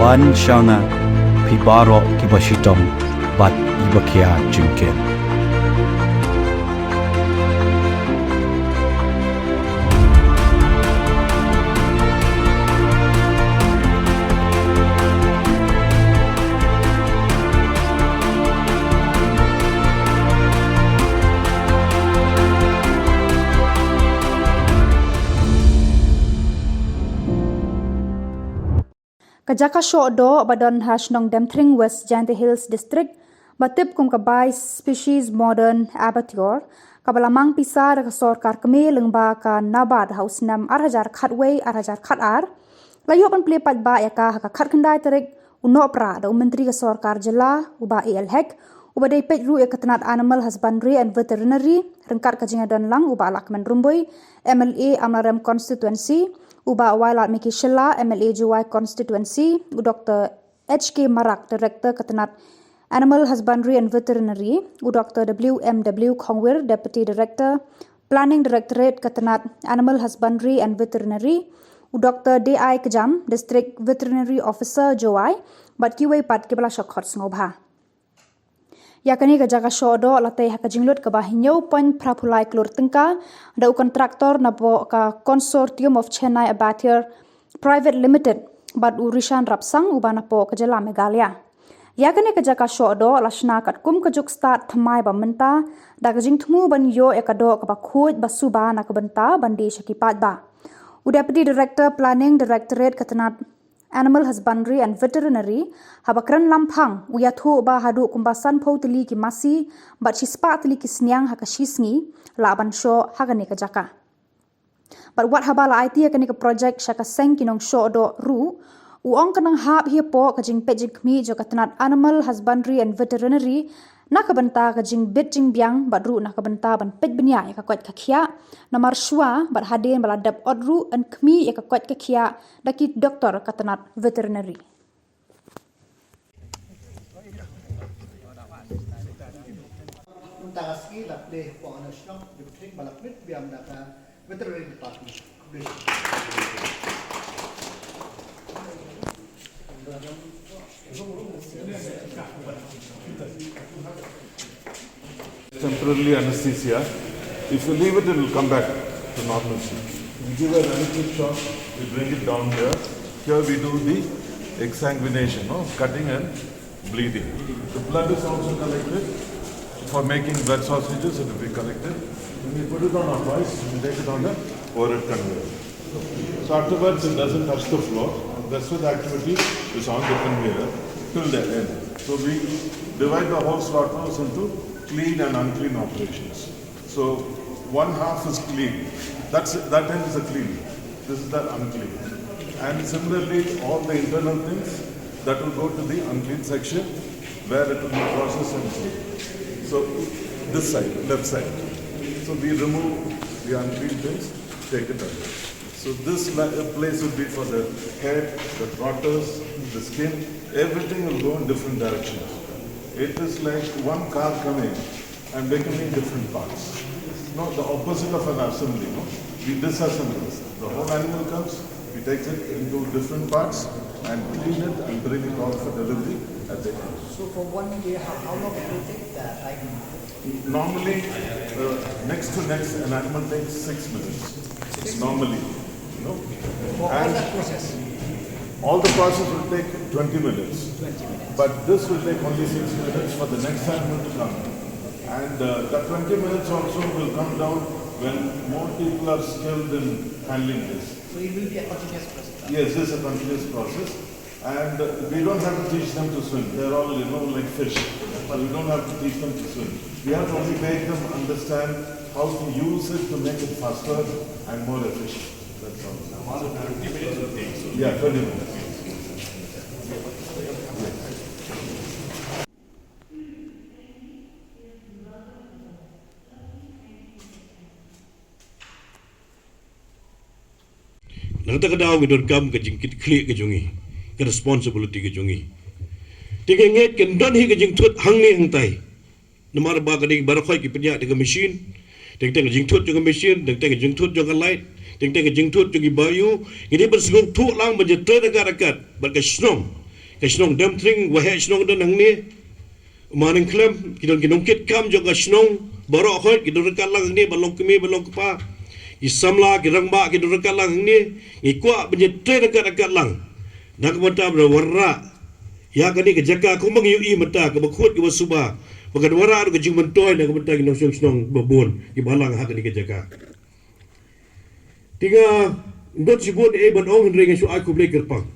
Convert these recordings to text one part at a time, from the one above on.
wan shanga pibaro kibashitong bat ibakia jingken. Jaka Shoh Doh badon Shillong Demthring West Jante Hills District batip kum kabai species modern abattoir kabala mang pisa daka sorkar kmie lyngba ka NABARD house snem arhajar khatway arhajar khatar layo pan Plie paidbah Iaka haka khat kendai terik nohprah da Myntri ka sorkar Jylla uba A.L Hek uba dei peit ru tnat Animal Husbandry and Veterinary ryngkat ka jingdonlang uba Lahkmen Rymbui MLA Amlarem constituency uba Miki Shillong MLA D.I constituency Dr. H.K Marak Director tnat Animal Husbandry and Veterinary Dr. W.M.W Khongwir Deputy Director Planning Directorate tnat Animal Husbandry and Veterinary Dr. D.I Kjam District Veterinary Officer Jylla Meghalaya pat kibla shokhot ngobha yakani ka Jaka Shoh Doh latay haka jinglut ka bahinyo pan prapulai klur tengka da kontraktor na po ka consortium of Chennai Abattoir Private Limited bad Rishan Rapsang uba na po ka Jylla Meghalaya yakani ka Jaka Shoh Doh lashna kat kum ka juk start thamai ba menta da ka jingthmu ban yo ekado ka ba khoj basuba na ka benta bandi shaki paidbah Deputy Director Planning Directorate tnat Animal Husbandry and Veterinary habakran lamphang uyathu ba hadu kumbasan photili ki masi but shispa tili ki snyang hakashisngi laban sho hagani ka Jaka but what habala IT kani ka project shaka seng kinong Shoh Doh ru uong kanang hab hi po ka jing pejing kmi jo katnat Animal Husbandry and Veterinary nakabanta ka jing bit jing biang but ru nakabanta ban pej benya ya ka kwat ka khia namar shwa but hadin bala dab odru an kmi ya ka kwat ka khia daki doktor katnat veterinary Tagaski lakde po ano Shillong Demthring Lahkmen biam daka veterinary department. Temporarily anesthesia. If you leave it, it will come back to normalcy. We give an anesthetic shock, we bring it down here. Here we do the exsanguination, cutting and bleeding. The blood is also collected. For making blood sausages, it will be collected. When we put it on our voice, we take it on the overhead conveyor. So afterwards, it doesn't touch the floor. That's why the activity is on the conveyor till the end. So we divide the whole slaughterhouse into clean and unclean operations. So one half is clean. That end is the clean. This is the unclean. And similarly, all the internal things that will go to the unclean section where it will be processed and sold. So this side, left side. So we remove the unclean things, take it away. So this place would be for the head, the trotters, the skin. Everything will go in different directions. It is like one car coming and becoming different parts. No, the opposite of an assembly. No, we disassemble. The whole animal comes, we take it into different parts and clean it and bring it all for delivery at the end. So for 1 year, how long will it take that? Normally, next to next, an animal takes 6 minutes. Normally, For all that process? All the process will take 20 minutes. 20 minutes. But this will take only 6 minutes for the next animal to come. And the 20 minutes also will come down when more people are skilled in handling this. So it will be a continuous process? Yes, this is a continuous process. And we don't have to teach them to swim. They're all, like fish. But we don't have to teach them to swim. We have to only make them understand how to use it to make it faster and more efficient. That's all. 20 minutes will take. Yeah, 20 minutes. Nang tak daw ngidor gam ka jingkit kli ka jungi ka responsibility ka jungi tiga nget kan don hi ka jing thut hang ni hang tai namar ba ka ding barakhoi ki pnya de ka machine teng teng jing thut jo ka machine teng teng jing thut jo ka light teng teng jing thut jo ki bayu ini bersugong thu lang ba je tre da ka bar ka snom ke Shillong Demthring wa H Shillong dan hang ni maning klem kidon H.K Kam Jaka Shillong barok khot kidon rekat lang hang ni balong kmie balong kapa isamla ki ryngba ki rekat lang hang ni ikwa penyetre rekat lang nak mata berwarra ya kani ke jaka ko mang yu mata ke bakhut ke basuba bagan wara ke jing mentoy nak mata ki nong snong babon ki balang hak ni ke jaka tiga ndot sibun ban ong ring su aku blek kerpang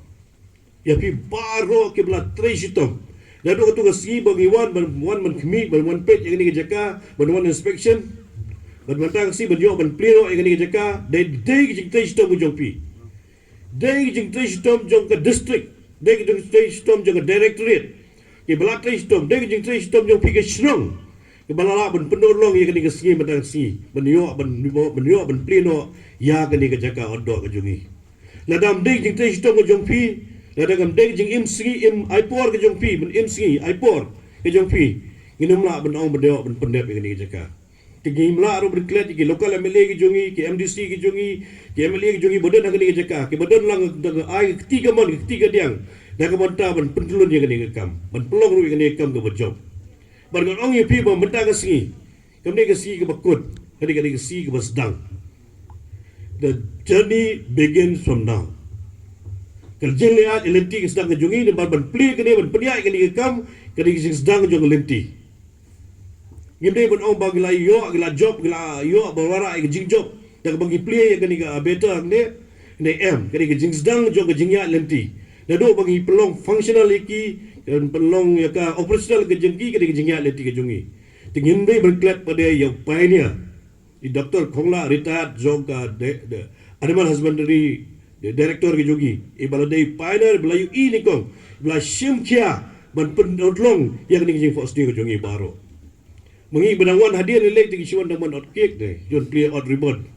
ya pi baro ke bla tresitom lalu tu ke si bagi wan man kmie ban peit yang ni ke jaka ban inspection ban mata si ban yo ban plero yang ni ke jaka dai jing tresitom jong pi dai jing tresitom jong ke district dai jing tresitom jong ke directorate ke bla tresitom dai jing tresitom jong pi ke Shillong ke balala ban penolong yang ni ke si ban si ban yo ban pleno ya ke ni ke jaka odo ke jungi ladam dai jing tresitom jong pi ladam dai jing im ipor ke jong pi ban ipor ke jong pi nginum la ban ong bado ban pendep ke ni ke jaka tigi mla ro berklet ke lokal MLA ke jungi ke MDC ke jungi ke MLA ke jungi bodan ke ni ke jaka ke bodan lang ai ketiga mon ketiga diang dak monta ban pentulun ye ke ni ke kam ban pelong ru ke ni kam ke bojob ban ong ye pi ban menta ke si kam ni ke si ke bakut ke ni ke si ke basdang. The journey begins from now. Kerja lihat elenti ke sedang ke jungi dan ban plie ke ni ban peniak ke ni ke kam ke ni ke sedang ke jong elenti gimde ban ong bagi la yo gila job gila yo bawara ke jing job dak bagi play yang ni ga better ne em ke jing sedang jo ke jingya lenti dado bagi pelong functional iki dan pelong ya ka operational ke jengki ke jingya lenti ke jungi tingin be berklat pada yang pioneer di Dr. Khongla retired jog ka Animal Husbandry Director ke jungi baladai pioneer belayu ini kong bela simkia ban pendodlong yang ni jing force ke jungi baru mengi benangwan hadiah lelek tinggi siwan daman out cake deh jon play out ribbon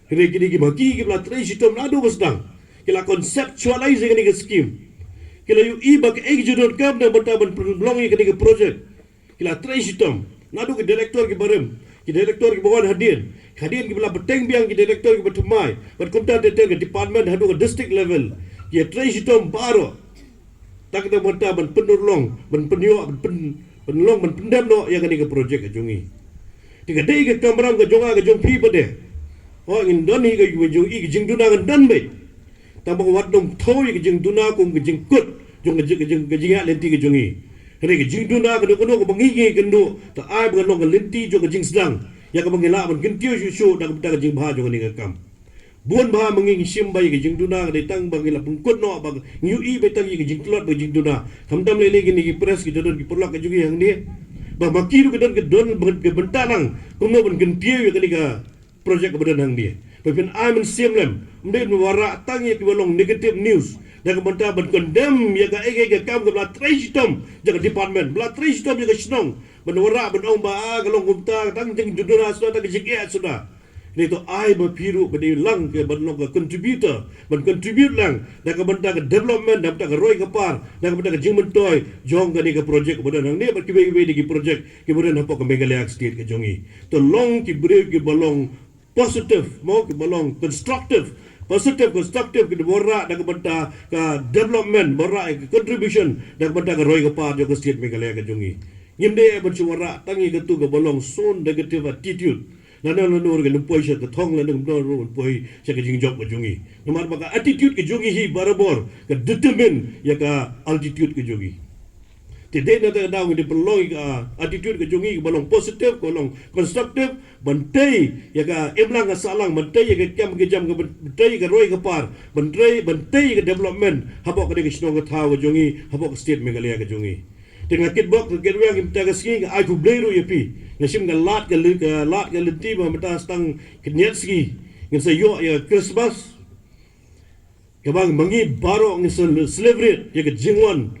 kini ki bagi ki bla tresitom ladu basdang kila conceptualize ni ke scheme kila yu bag exudon kam dan bentaban belong ni ke project kila tresitom ladu ke director ke barem ki director ke bawan hadiah ki bla beteng biang ki director ke betumai bat kumta detail ke department hadu ke district level ki tresitom baro tak ada bentaban penurlong ben penyo penlong pendam no yang ni ke projek ke jungi tiga dei ke kamram ke jonga ke jong pi pade oh in doni ke jong i ke jing duna ke dan be tambang wat dong thoi ke jing duna kum ke jing kut jong ke jing lenti ke jungi ni ke jing duna ke no ke bangi ke ndo ta ai ke long ke lenti jong ke jing sedang ya ke bangila ban kentiu shu dak ke jing bha jong ni ke kam buan bha mangi sim bai ke jing duna ke tang bangila pungkut no bang nyu i betang ke jing klot be jing duna kamdam le ke ni ke press ke don ke perlak ke jungi hang ni ba makiru ke don ke bentanang kumno ban kentiu ke ni ka projek ke badan hang ni pepin I'm simlem mde wara tang ye ke balong negative news dak benta ban condemn ya ka ke kam ke bla tresitom jaga department bla tresitom jaga Shillong ban wara ban ong ba galong kumta tang jing duna sudah tak jing ya sudah ni tu ai berpiru berdiri lang ke benong ke contributor contribute lang dak benda ke development dak ke roi ke par dak benda ke jing mentoy jong ke ni ke project kemudian hang ni berkibai di project kemudian apa ke Meghalaya state ke jongi to long ki beri ke balong positive mau ke balong constructive ke borra dak benda ke development borra ke contribution dak benda ke roi ke par jong ke state Meghalaya ke jongi ngimde bersuara tangi ke tu ke balong son negative attitude nana ke lumpoi sya ke thong lan lumpoi sya ke jing job ke jungi nomor maka attitude ke jungi hi barabor ke determine ya ka altitude ke jungi tidak ada daw di pelong ke attitude ke jungi ke balong positive ke balong constructive bantai ya ka emlang ke salang bantai ya ke jam ke bantai ke roi ke par bantai ke development habok ke Shillong ke thau ke jungi habok ke state Meghalaya ke jungi dengan kitbok ke wang imta ke ski ke aku bleru yapi nasim ke lat ke lenti ba mata stang kenyat ski ngin sayo ya Christmas ke bang mangi baro ngin celebrate ya ke jingwan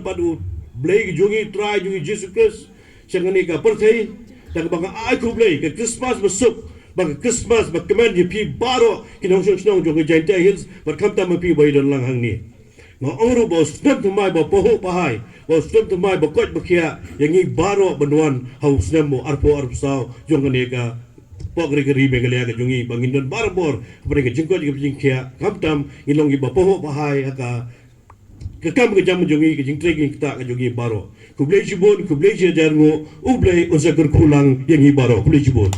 padu blay ke jungi try jungi Jesus Christ sangani ka perthai tak bang aku blay ke Christmas besuk bang Christmas ba kemen yapi baro kinong Shillong jong Giant Hills berkamta mapi bai don lang hang ni ngoro bo snem tu mai bo poho pahai bo snem tu mai bo kot bakia yang i baro benuan hau snem mo arpo sao jong ne ka pogri ke Meghalaya ke jungi bangindon barbor kepada ke jingkot ke jingkia kamtam ilong i bo poho pahai aka Kekam ke jam jongi ke jing training kita ke jongi baro. Kublai jibun, kublai jajar ngo, ublai unsa kulang yang baro, kublai jibun.